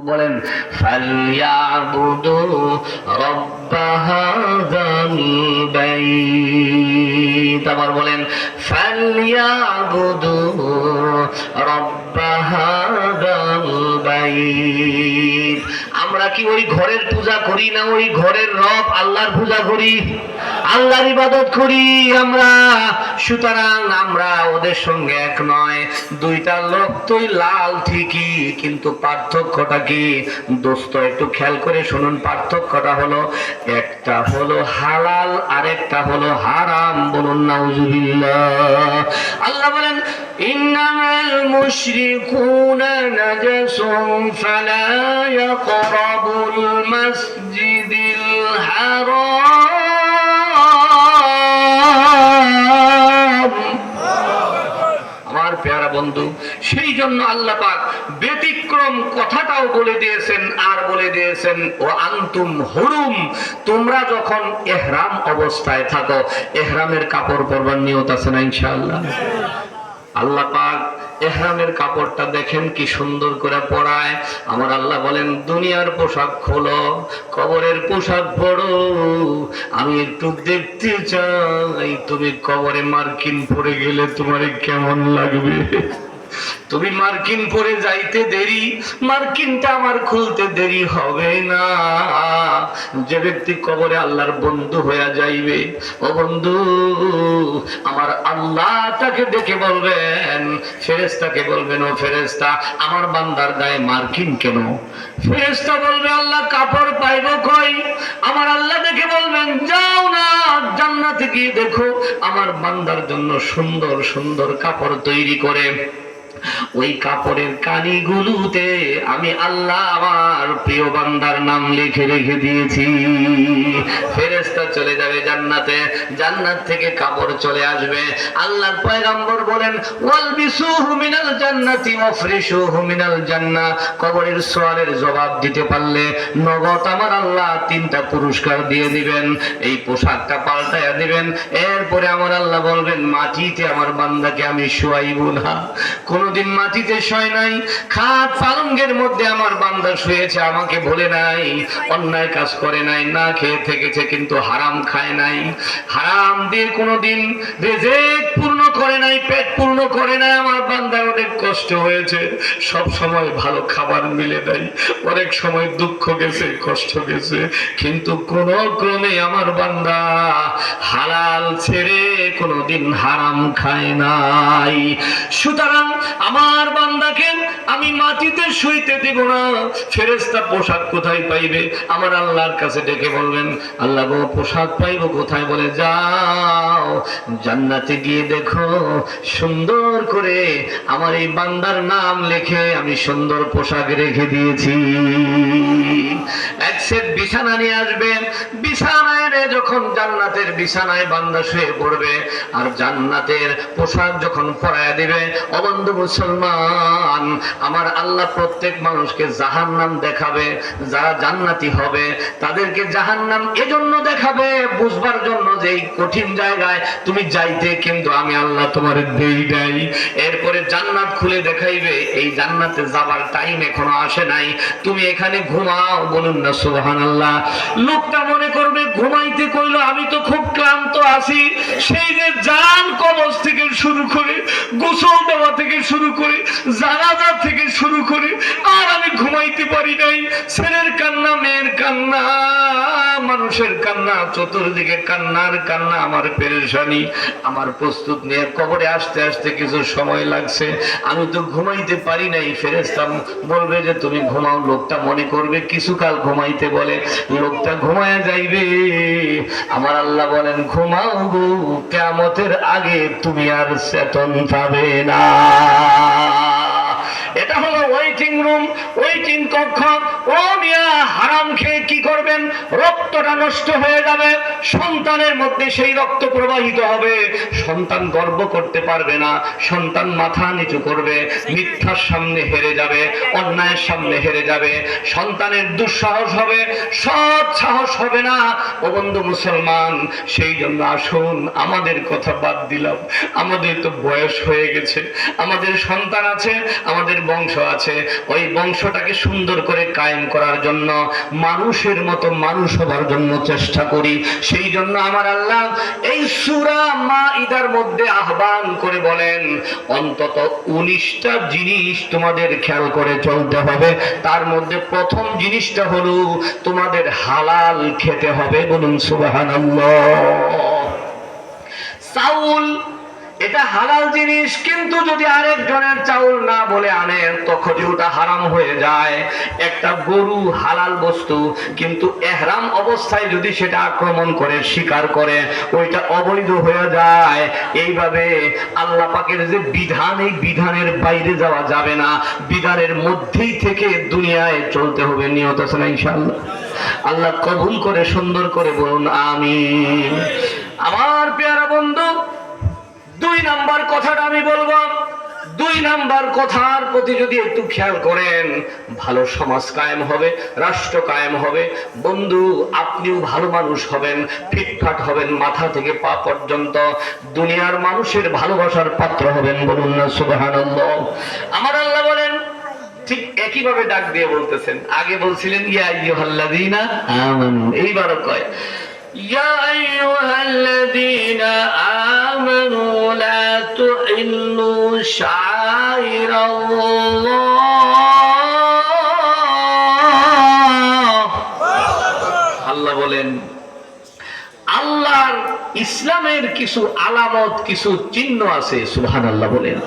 বলেন ফালইয়াবুদু রাব্ব হাযাল বাইত। আবার বলেন ফালইয়াবুদু রাব্ব হাযাল বাইত। আমরা কি ওই ঘরের পূজা করি না ওই ঘরের রব আল্লাহর পূজা করি, আল্লাহর ইবাদত করি আমরা? সুতরাং আমরা ওদের সঙ্গে এক নয়। দুইটা রক্তই লাল ঠিকই, কিন্তু পার্থক্যটা কি দোস্ত একটু খেয়াল করে শুনুন। পার্থক্যটা হলো একটা হলো হালাল আর একটা হলো হারাম। বলুন নাউজুবিল্লাহ। আল্লাহ বলেন ইন্নামাল মুশরিকুনা নাজাসুন ফালা ইয়াকরাবুল মাসজিদিল হারাম। আমার প্যারা বন্ধু, সেই জন্য আল্লাহ পাক ব্যতিক্রম কথাটাও বলে দিয়েছেন, আর বলে দিয়েছেন ও আনতুম হুরুম, তোমরা যখন ইহরাম অবস্থায় থাকো, ইহরামের কাপড় পরবার নিয়ত আছে না ইনশাআল্লাহ? আল্লাহ পাক ইহরামের কাপড়টা দেখেন কি সুন্দর করে পরায়। আমার আল্লাহ বলেন দুনিয়ার পোশাক খোলো, কবরের পোশাক পরো। আমি একটু দেখতে চাই তুমি কবরে মার্কিন পরে গেলে তোমার কেমন লাগবে। তুমি মার্কিন পরে যাইতে দেরি, মার্কিনটা আমার খুলতে দেরি হবে না। যে ব্যক্তি কবরে আল্লাহর বন্ধু হয়ে যাইবে, ও বন্ধু আমার আল্লাহ তাকে ডেকে বলবেন, ফেরেশতাকে বলবেন ও ফেরেশতা আমার বান্দার গায়ে মার্কিন কেন? ফেরেশতা বলবে আল্লাহ কাপড় পাইব কই? আমার আল্লাহ দেখে বলবেন যাও না জান্নাতে গিয়ে দেখো আমার বান্দার জন্য সুন্দর সুন্দর কাপড় তৈরি করে ওই কাপড়ের কানিগুলোতে আমি আল্লাহ আমার প্রিয় বান্দার নাম লিখে রেখে দিয়েছি। ফেরেশতা চলে যাবে জান্নাতে, জান্নাত থেকে কাপড় চলে আসবে। আল্লাহর পয়গম্বর বলেন ওয়ালবিসুহু মিনাল জান্নাতি ওয়াফরিশুহু মিনাল জান্নাহ। কবরের সওয়ালের জবাব দিতে পারলে নগদ আমার আল্লাহ 3টা পুরস্কার দিয়ে দিবেন। এই পোশাকটা পাল্টায়া দিবেন। এরপরে আমার আল্লাহ বলবেন মাটিতে আমার বান্দাকে আমি শোয়াইব না। কোনদিন মাটিতে শোয় নাই, খাট পালঙ্গের মধ্যে আমার বান্দা শুয়েছে, আমাকে বলে নাই, অন্যায় কাজ করে নাই, না খেয়ে থেকেছে, কিন্তু হারাম খায় নাই, হারাম দিয়ে কোনদিন রিজিক পূর্ণ করে নাই, পেট পূর্ণ করে নাই। আমার বান্দার অনেক কষ্ট হয়েছে, সব সময় ভালো খাবার মিলে নাই, অনেক সময় দুঃখ গেছে, কষ্ট গেছে, কিন্তু কোন ক্রমে আমার বান্দা হালাল ছেড়ে কোনদিন হারাম খায় নাই। সুতরাং আমার বান্দাকে আমি মাটিতে শুইতে দেব না। ফেরেশতা পোশাক কোথায় পাইবে? আমার আল্লাহর কাছে ডেকে বলবেন আল্লাহ গো পোশাক পাইব কোথায়? বলে যাও জান্নাতে গিয়ে দেখো সুন্দর করে আমার এই বান্দার নাম লিখে আমি সুন্দর পোশাক রেখে দিয়েছি। এক সেট বিছানা নিয়ে আসবে, বিছানায় যখন জান্নাতের বিছানায় বান্দা শুয়ে পড়বে আর জান্নাতের পোশাক যখন পরায়া দিবে, ও বন্ধু মুসলমান আমার আল্লাহ প্রত্যেক মানুষকে জাহান্নাম দেখাবে। যারা জান্নাতি হবে তাদেরকে জাহান্নাম এজন্য দেখাবে বুঝবার জন্য যে এই কঠিন জায়গায় তুমি যাইতে কিন্তু আমি আল্লাহ তোমার দেই নাই। এরপরে জান্নাত খুলে দেখাইবে এই জান্নাতে যাবার টাইম এখনো আসে নাই, তুমি এখানে ঘুমাও। বলুন না সুবহানাল্লাহ। লোকটা মনে করবে ঘুমাইতে কইলো আমি তো খুব ক্লান্ত আছি, সেই যে জান কবজ থেকে শুরু করে গোসল দেওয়া থেকে শুরু করে জানাজা থেকে শুরু করে আর আমি ঘুমাইতে পারি নাই। ছেলের কান্না, মেয়ের কান্না, মানুষের কান্না, চতুর্দিকে কান্নার কান্না, আমার পেরেশানি, আমার প্রস্তুত নিয়ে কবরে আসতে আসতে কিছু সময় লাগছে, আমি তো ঘুমাইতে পারি নাই। ফেরেশতা বলবে যে তুমি ঘুমাও। লোকটা মনে করবে কিছুকাল ঘুমাইতে বলে, লোকটা ঘুমায় যাইবে। আমার আল্লাহ বলেন ঘুমাও গো, কিয়ামতের আগে তুমি আর চেতন পাবে না। এটা হলো ওয়েটিং রুম, ওয়েটিং কক্ষ। ও মিয়া হারাম খেয়ে কি করবেন? রক্তটা নষ্ট হয়ে যাবে, সন্তানের মধ্যে সেই রক্ত প্রবাহিত হবে, সন্তান গর্ব করতে পারবে না, সন্তান মাথা নিচু করবে, মিথ্যার সামনে হেরে যাবে, অন্যায়ের সামনে হেরে যাবে, সন্তানের দুঃসাহস হবে, সৎ সাহস হবে না। ও বন্ধু মুসলমান, সেই জন্য আসুন আমাদের কথা বাদ দিলাম, আমাদের তো বয়স হয়ে গেছে, আমাদের সন্তান আছে, আমাদের বংশ আছে, ওই বংশটাকে সুন্দর করে কায়েম করার জন্য, মানুষের মতো মানুষ হবার জন্য চেষ্টা করি। সেই জন্য আমার আল্লাহ এই সূরা মাইদার মধ্যে আহ্বান করে বলেন, অন্তত 19টা জিনিস তোমাদের খেয়াল করে চলতে হবে। তার মধ্যে প্রথম জিনিসটা হলো তোমাদের হালাল খেতে হবে। বলুন সুবহানাল্লাহ। চাউল এটা হালাল জিনিস, কিন্তু যদি আরেকজনের চাউল না বলে আনে তখন ওটা হারাম হয়ে যায়। একটা গরু হালাল বস্তু, কিন্তু ইহরাম অবস্থায় যদি সেটা আক্রমণ করে শিকার করে ওইটা অবৈধ হয়ে যায়। এইভাবে আল্লাহ পাকের যে বিধান, এই বিধানের বাইরে যাওয়া যাবে না, বিধানের মধ্যেই থেকে দুনিয়ায় চলতে হবে। নিয়ত আছে না ইনশাআল্লাহ? আল্লাহ কবুল করে সুন্দর করে বলুন আমিন। আমার পেয়ারা বন্ধু, 2 নাম্বার কথাটা আমি বলবো। 2 নাম্বার কথার প্রতি যদি একটু খেয়াল করেন, ভালো সমাজ কায়েম হবে, রাষ্ট্র কায়েম হবে। বন্ধু, আপনিও ভালো মানুষ হবেন, ফিটফাট হবেন মাথা থেকে পা পর্যন্ত, দুনিয়ার মানুষের ভালোবাসার পাত্র হবেন। বলুন না সুবহানাল্লাহ। আমার আল্লাহ বলেন, ঠিক একইভাবে ডাক দিয়ে বলতেছেন। আগে বলছিলেন ইয়া আইয়ুহাল্লাযীনা আমানু, এইবারও কয় ইয়া আইয়ুহাল্লাযীনা আমানু লা তুহিল্লু শাআইরাল্লাহ। আল্লাহ বলেন, আল্লাহর ইসলামের কিছু আলামত, কিছু চিহ্ন আছে। সুবহানাল্লাহ বলেন।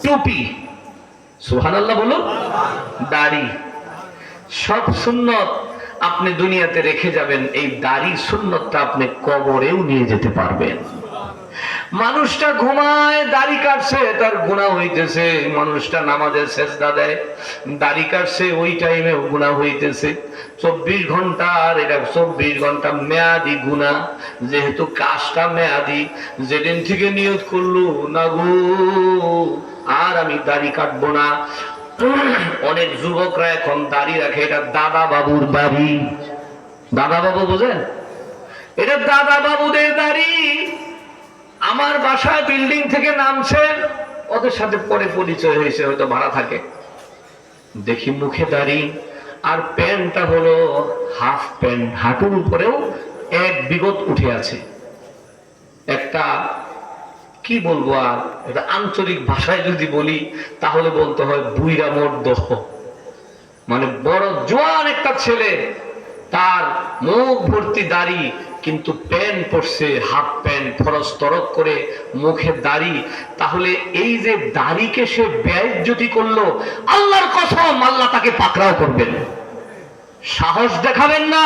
টুপি, সুবহানাল্লাহ বলো, দাড়ি, সব সুন্নত আপনি দুনিয়াতে রেখে যাবেন। এই দাড়ি সুন্নতটা আপনি কবরেও নিয়ে যেতে পারবেন। মানুষটা ঘুমায়, দাড়ি কাটছে, তার গুনাহ হইতেছে। মানুষটা নামাজে সেজদা দেয়, দাড়ি কাটছে, ওই টাইমে গুনাহ হইতেছে। 24 ঘন্টার, এটা 24 ঘন্টা মেয়াদি গুনাহ। যেহেতু কাজটা মেয়াদি, যেদিন থেকে নিয়ত করলো না গো আর আমি দাড়ি কাটবো না, অনেক যুবকরা এখন দাড়ি রাখে। এটা দাদা বাবুর দাড়ি। দাদা বাবু বোঝেন? এটা দাদা বাবুদের দাড়ি। আমার বাসায় বিল্ডিং থেকে নামছে, ওদের সাথে পরে পরিচয় হয়েছে, হয়তো ভাড়া থাকে। দেখি মুখে দাড়ি, আর প্যান্টটা হলো হাফ প্যান্ট, হাঁটুর উপরেও এক বিগত উঠে আছে। একটা কি বলবো, আর এটা আঞ্চলিক ভাষায় যদি বলি তাহলে বলতে হয় বুইরা মর্দহ। মানে বড় জোয়ান একটা ছেলে, তার মুখ ভর্তি দাড়ি, কিন্তু প্যান্ট পরছে হাফ প্যান্ট, ফরজ তরক করে, মুখে দাড়ি। তাহলে এই যে দাড়িকে সে বেইজ্জতি করলো, আল্লাহর কসম আল্লাহ তাকে পাকড়াও করবেন। সাহস দেখাবেন না,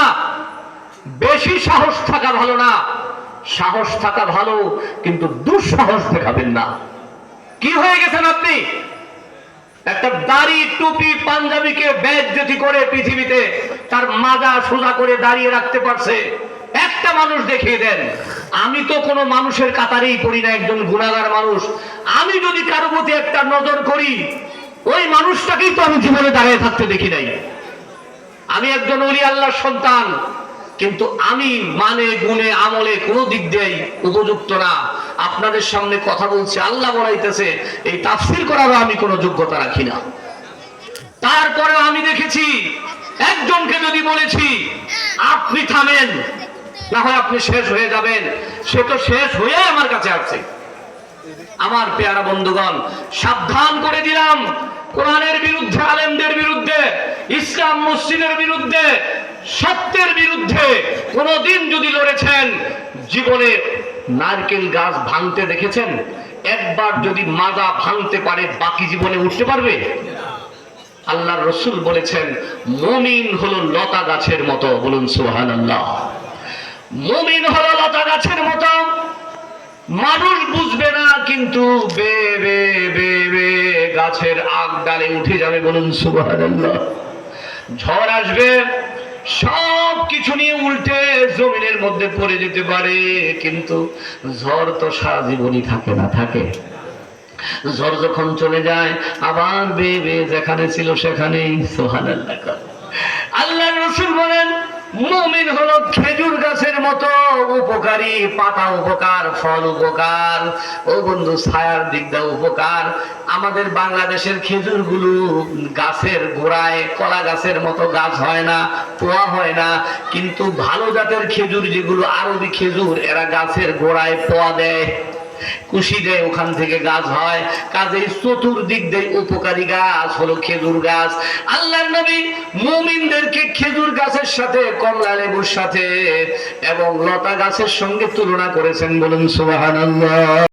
বেশি সাহস থাকা ভালো না। সাহস থাকা ভালো, কিন্তু দুঃসাহস দেখাবেন না। কি হয়ে গেছেন আপনি? একটা দাড়ি, টুপি, পাঞ্জাবিকে বেইজ্জতি করে পৃথিবীতে তার মাজা সোজা করে দাঁড়িয়ে রাখতে পারছে। একটা মানুষ দেখিয়ে দেন। আমি তো কোনো মানুষের কাতারেই পড়ি না, একজন গুনাহগার মানুষ। আমি যদি কারো প্রতি একটা নজর করি, ওই মানুষটাকেই তো আমি জীবনে দাঁড়িয়ে থাকতে দেখি নাই। আমি একজন ওলি আল্লাহর সন্তান, কিন্তু আমি মানে গুণে আমলে কোনো দিক দিয়েই উপযুক্ত না। আপনাদের সামনে কথা বলছি, আল্লাহ বলাইতেছে, এই তাফসীর করারও আমি কোনো যোগ্যতা রাখি না। তারপরে আমি দেখেছি একজনকে যদি বলেছি আপনি থামেন, না হয় আপনি শেষ হয়ে যাবেন, সে তো শেষ হয়ে আমার কাছে আসছে। আমার পেয়ারা বন্ধুগণ, সাবধান করে দিলাম, কোরআনের বিরুদ্ধে, আলেমদের বিরুদ্ধে, ইসলাম মসজিদের বিরুদ্ধে, সত্যের বিরুদ্ধে কোনদিন যদি লড়েছেন, জীবনে নারকেল গাছ ভাঙতে দেখেছেন? একবার যদি মাজা ভাঙতে পারে বাকি জীবনে উঠতে পারবে? আল্লাহর রাসূল বলেছেন, মুমিন হলো লতা গাছের মতো। বলুন সুবহানাল্লাহ। মুমিন হলো লতা গাছের মতো, মানুষ বুঝবে না, কিন্তু বে বে বে বে গাছের আগ ডালে উঠে যাবে। বলুন সুবহানাল্লাহ। ঝড় আসবে, সব কিছু নিয়ে উল্টে জমিনের মধ্যে পড়ে যেতে পারে, কিন্তু ঝড় তো সারা জীবনই থাকে না, থাকে। ঝড় যখন চলে যায় আবার বেয়ে বেয়ে যেখানে ছিল সেখানেই। সুবহানাল্লাহ। আল্লাহর রাসূল বলেন, মুমিন হলো খেজুর গাছের মতো উপকারী, পাতা উপকার, ফল উপকার, ও বন্ধু ছায়ার দিক দিয়ে উপকার। আমাদের বাংলাদেশের খেজুরগুলো গাছের গোড়ায় কলা গাছের মতো গাছ হয় না, পোয়া হয় না, কিন্তু ভালো জাতের খেজুর যেগুলো আরবি খেজুর, এরা গাছের গোড়ায় পোয়া দেয়, কুশি দেয়, ওখান থেকে গাছ হয়। কাজেই চতুর্দিক দিয়ে উপকারী গাছ হলো খেজুর গাছ। আল্লাহর নবী মুমিনদেরকে খেজুর গাছের সাথে, কমলা লেবুর সাথে এবং লতা গাছের সঙ্গে তুলনা করেছেন। বলুন সুবহানাল্লাহ।